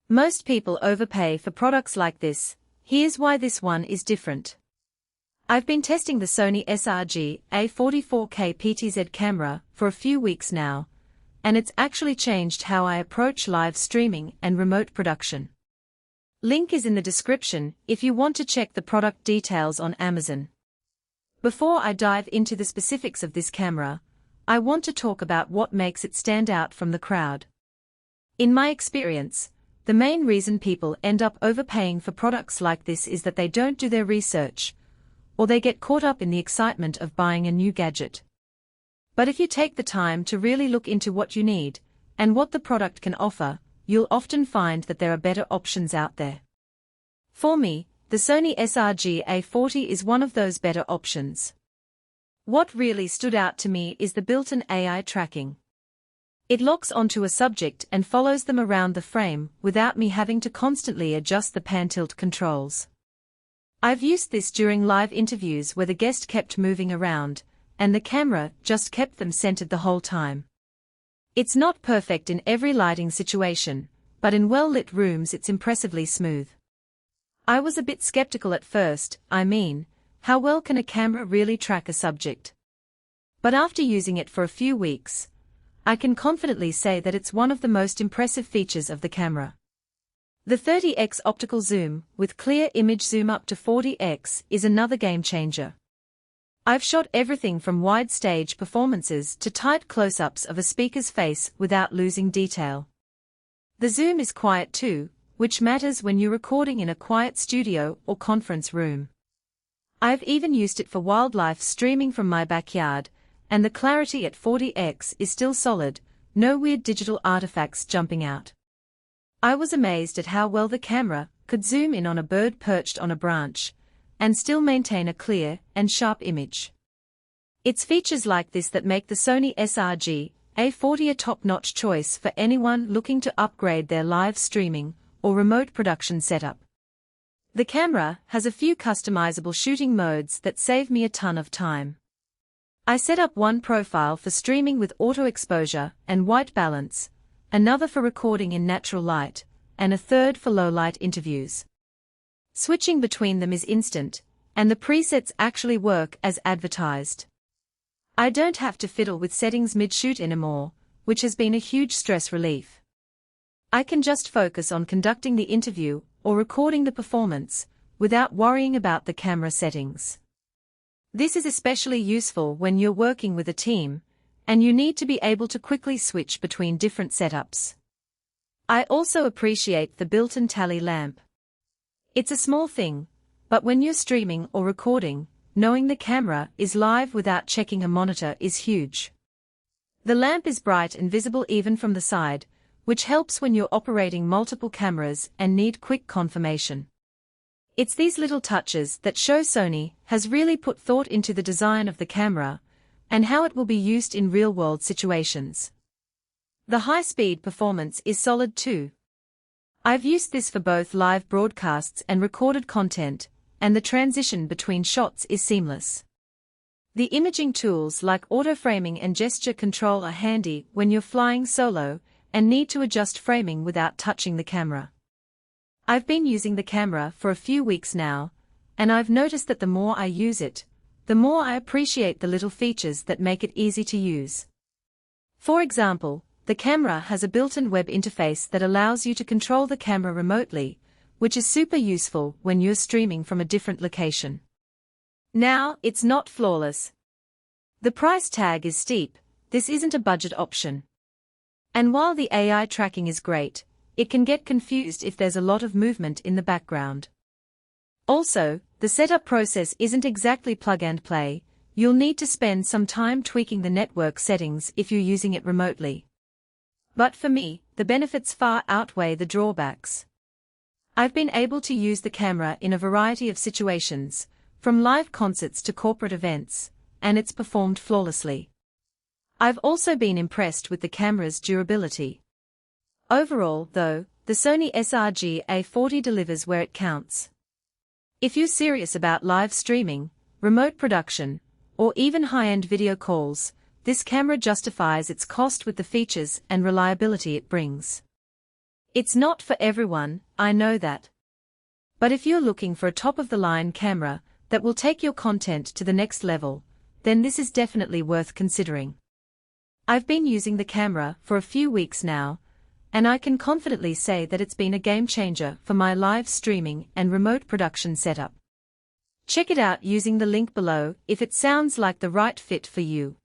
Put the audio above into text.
Most people overpay for products like this. Here's why this one is different. I've been testing the Sony SRG-A40 4K PTZ camera for a few weeks now, and it's actually changed how I approach live streaming and remote production. Link is in the description if you want to check the product details on Amazon. Before I dive into the specifics of this camera, I want to talk about what makes it stand out from the crowd. In my experience, the main reason people end up overpaying for products like this is that they don't do their research, or they get caught up in the excitement of buying a new gadget. But if you take the time to really look into what you need, and what the product can offer, you'll often find that there are better options out there. For me, the Sony SRG-A40 is one of those better options. What really stood out to me is the built-in AI tracking. It locks onto a subject and follows them around the frame without me having to constantly adjust the pan-tilt controls. I've used this during live interviews where the guest kept moving around, and the camera just kept them centered the whole time. It's not perfect in every lighting situation, but in well-lit rooms it's impressively smooth. I was a bit skeptical at first, how well can a camera really track a subject? But after using it for a few weeks, I can confidently say that it's one of the most impressive features of the camera. The 30x optical zoom, with clear image zoom up to 40x, is another game changer. I've shot everything from wide stage performances to tight close-ups of a speaker's face without losing detail. The zoom is quiet too, which matters when you're recording in a quiet studio or conference room. I've even used it for wildlife streaming from my backyard, and the clarity at 40x is still solid, no weird digital artifacts jumping out. I was amazed at how well the camera could zoom in on a bird perched on a branch, and still maintain a clear and sharp image. It's features like this that make the Sony SRG-A40 a top-notch choice for anyone looking to upgrade their live streaming or remote production setup. The camera has a few customizable shooting modes that save me a ton of time. I set up one profile for streaming with auto exposure and white balance, another for recording in natural light, and a third for low-light interviews. Switching between them is instant, and the presets actually work as advertised. I don't have to fiddle with settings mid-shoot anymore, which has been a huge stress relief. I can just focus on conducting the interview or recording the performance, without worrying about the camera settings. This is especially useful when you're working with a team, and you need to be able to quickly switch between different setups. I also appreciate the built-in tally lamp. It's a small thing, but when you're streaming or recording, knowing the camera is live without checking a monitor is huge. The lamp is bright and visible even from the side, which helps when you're operating multiple cameras and need quick confirmation. It's these little touches that show Sony has really put thought into the design of the camera, and how it will be used in real-world situations. The high-speed performance is solid too. I've used this for both live broadcasts and recorded content, and the transition between shots is seamless. The imaging tools like auto-framing and gesture control are handy when you're flying solo and need to adjust framing without touching the camera. I've been using the camera for a few weeks now, and I've noticed that the more I use it, the more I appreciate the little features that make it easy to use. For example, the camera has a built-in web interface that allows you to control the camera remotely, which is super useful when you're streaming from a different location. Now, it's not flawless. The price tag is steep, this isn't a budget option. And while the AI tracking is great, it can get confused if there's a lot of movement in the background. Also, the setup process isn't exactly plug and play, you'll need to spend some time tweaking the network settings if you're using it remotely. But for me, the benefits far outweigh the drawbacks. I've been able to use the camera in a variety of situations, from live concerts to corporate events, and it's performed flawlessly. I've also been impressed with the camera's durability. Overall, though, the Sony SRG-A40 delivers where it counts. If you're serious about live streaming, remote production, or even high-end video calls, this camera justifies its cost with the features and reliability it brings. It's not for everyone, I know that. But if you're looking for a top-of-the-line camera that will take your content to the next level, then this is definitely worth considering. I've been using the camera for a few weeks now, and I can confidently say that it's been a game changer for my live streaming and remote production setup. Check it out using the link below if it sounds like the right fit for you.